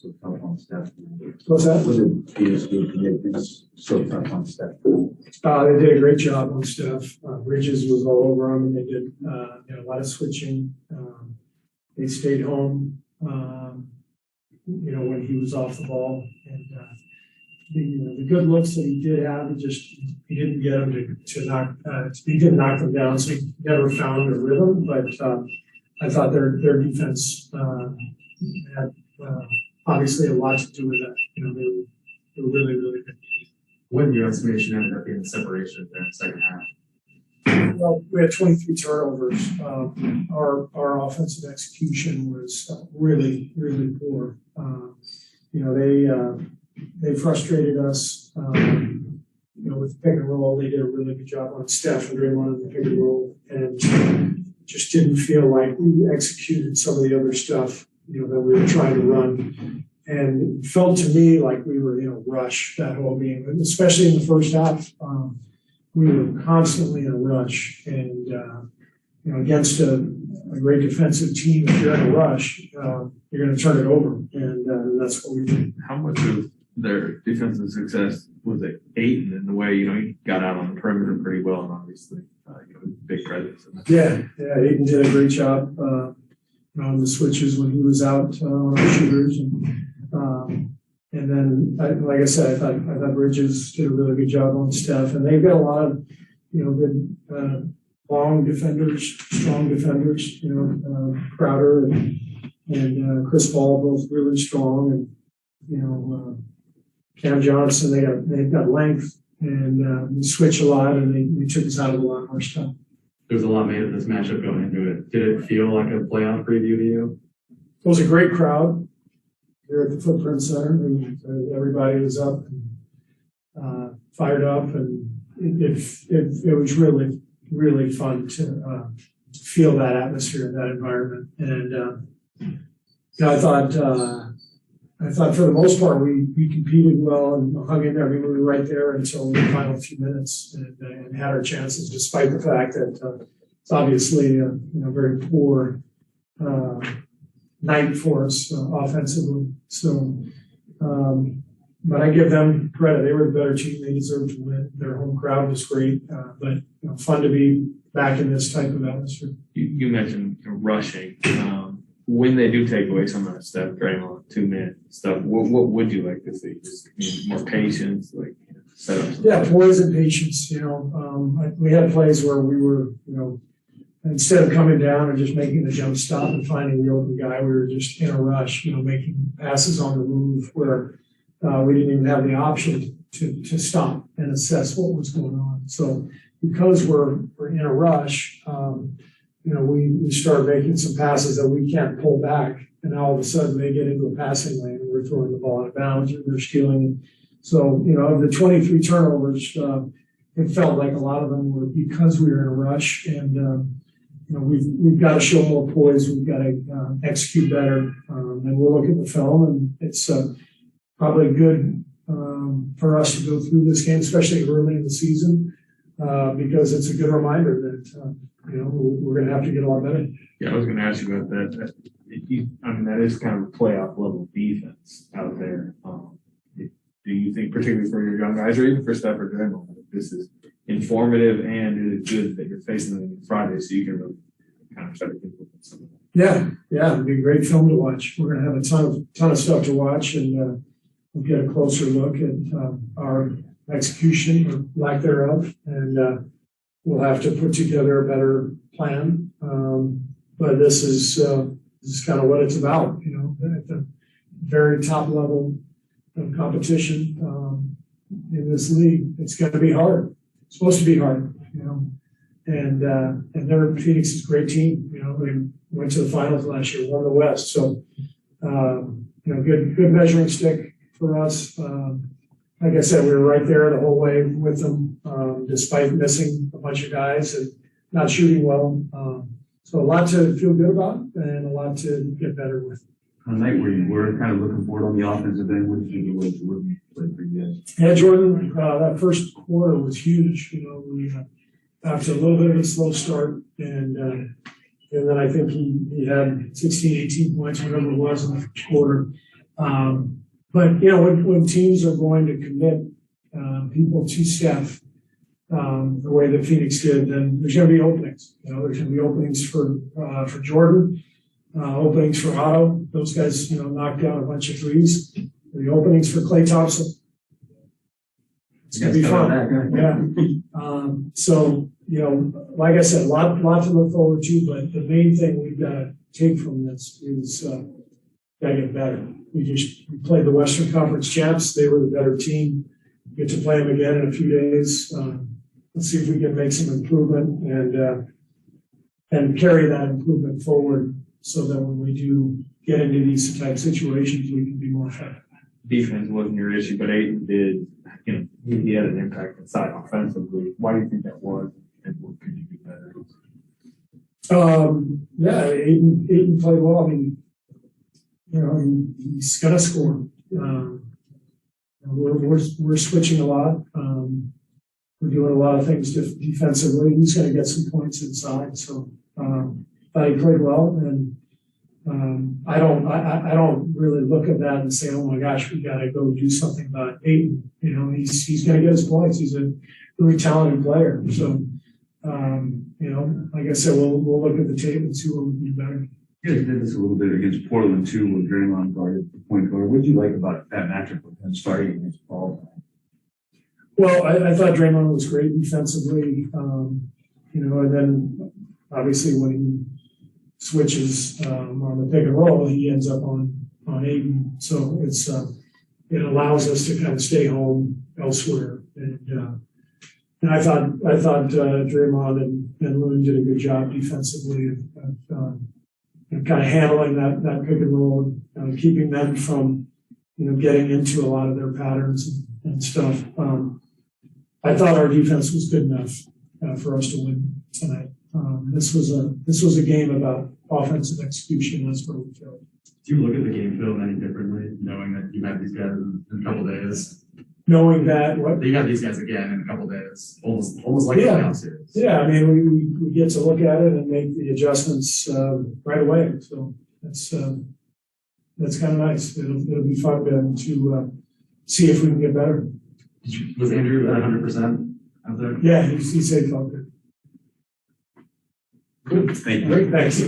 so tough on Steph? What's that? Was it PSG to make things so tough on Steph? They did a great job on Steph. Bridges was all over them, and they did a lot of switching. They stayed home, when he was off the ball, and the good looks that he did have, he didn't get them to knock. He didn't knock them down, so he never found a rhythm. But I thought their defense had obviously a lot to do with that. They were really, really good. What in your estimation ended up being the separation there in the second half? Well, we had 23 turnovers. Our offensive execution was really, really poor. They frustrated us. With the pick and roll, they did a really good job on Steph and Draymond in the pick and roll, and just didn't feel like we executed some of the other stuff, that we were trying to run. And it felt to me like we were in a rush that whole game, and especially in the first half. We were constantly in a rush, and against a great defensive team, if you're in a rush, you're going to turn it over, and that's what we did. How much of their defensive success was it Ayton in the way he got out on the perimeter pretty well, and obviously big presence. Yeah, Ayton did a great job on the switches when he was out on our shooters, and then, like I said, I thought Bridges did a really good job on Steph, and they've got a lot of, good long defenders, strong defenders. Crowder and Chris Paul, both really strong, and Cam Johnson. They've got length, and we switch a lot, and they took us out of a lot of our stuff. There was a lot made of this matchup going into it. Did it feel like a playoff preview to you? It was a great crowd here at the Footprint Center, and everybody was up and fired up, and it was really, really fun to feel that atmosphere, that environment. And I thought for the most part we competed well and hung in there. We were right there until the final few minutes, and had our chances, despite the fact that it's obviously a very poor night for us offensively. So, but I give them credit. They were the better team. They deserved to win. Their home crowd was great, but fun to be back in this type of atmosphere. You mentioned rushing. When they do take away some of that stuff, Draymond, 2-minute stuff, what would you like to see? Just more patience, setups. Yeah, poise and patience. We had plays where we were, instead of coming down and just making the jump stop and finding the open guy, we were just in a rush, making passes on the move where we didn't even have the option to stop and assess what was going on. So because we're in a rush, we start making some passes that we can't pull back, and all of a sudden they get into a passing lane and we're throwing the ball out of bounds or we're stealing. So, of the 23 turnovers, it felt like a lot of them were because we were in a rush, and we've got to show more poise. We've got to execute better, and we'll look at the film, and it's probably good for us to go through this game, especially early in the season, because it's a good reminder that we're going to have to get a lot better. Yeah, I was going to ask you about that. That is kind of a playoff level defense out there. Do you think, particularly for your young guys, or even for Steph or Draymond, this is informative and it is good that you're facing them on Friday, so you can really kind of start to implement some of that? Yeah, it'd be a great film to watch. We're going to have a ton of stuff to watch, and we'll get a closer look at our execution or lack thereof, and we'll have to put together a better plan. But this is kind of what it's about, at the very top level of competition in this league. It's going to be hard. It's supposed to be hard, And Phoenix is a great team. They went to the finals last year, won the West. So, good measuring stick for us. Like I said, we were right there the whole way with them, despite missing a bunch of guys and not shooting well. So a lot to feel good about and a lot to get better with. On a night where you were kind of looking forward on the offensive end, what did you do with Jordan play for you guys? Yeah, Jordan, that first quarter was huge. We after a little bit of a slow start, and then I think he had 16, 18 points, whatever it was in the first quarter. But, you know, when teams are going to commit people to Steph the way that Phoenix did, then there's going to be openings. You know, there's going to be openings for Jordan, openings for Otto. Those guys, you know, knocked down a bunch of threes. The openings for Klay Thompson. It's going to be fun. Yeah. So, you know, like I said, a lot to look forward to, but the main thing we've got to take from this is got to get better. We played the Western Conference champs. They were the better team. Get to play them again in a few days. Let's see if we can make some improvement and carry that improvement forward so that when we do get into these type situations, we can be more effective. Defense wasn't your issue, but Aiden did, you know, he had an impact inside offensively. Why do you think that was, and what could you do better? Yeah, Aiden played well. I mean, you know, he's gonna score. We're switching a lot. We're doing a lot of things defensively. He's going to get some points inside. So thought he played well, and I don't really look at that and say, oh my gosh, we got to go do something about Aiden. You know, he's going to get his points. He's a really talented player. So you know, like I said, we'll look at the tape and see what we can do better. You guys did this a little bit against Portland too, with Draymond guarded the point guard. What did you like about that matchup with him starting against Paul? Well, I thought Draymond was great defensively, you know, and then obviously when he switches on the pick and roll, he ends up on Aiden. So it allows us to kind of stay home elsewhere. And I thought Draymond and Loon did a good job defensively of kind of handling that pick and roll, keeping them from, you know, getting into a lot of their patterns and stuff. I thought our defense was good enough for us to win tonight. This was a game about offensive execution. That's where we failed. Do you look at the game film any differently, knowing that you have these guys in a couple days? Knowing that what You have these guys again in a couple days, almost like a playoff series. Yeah, I mean we get to look at it and make the adjustments right away. So that's kind of nice. It'll be fun to see if we can get better. Was Andrew at 100% out there? Yeah, he said fun. Good. Thank you. Great, thanks.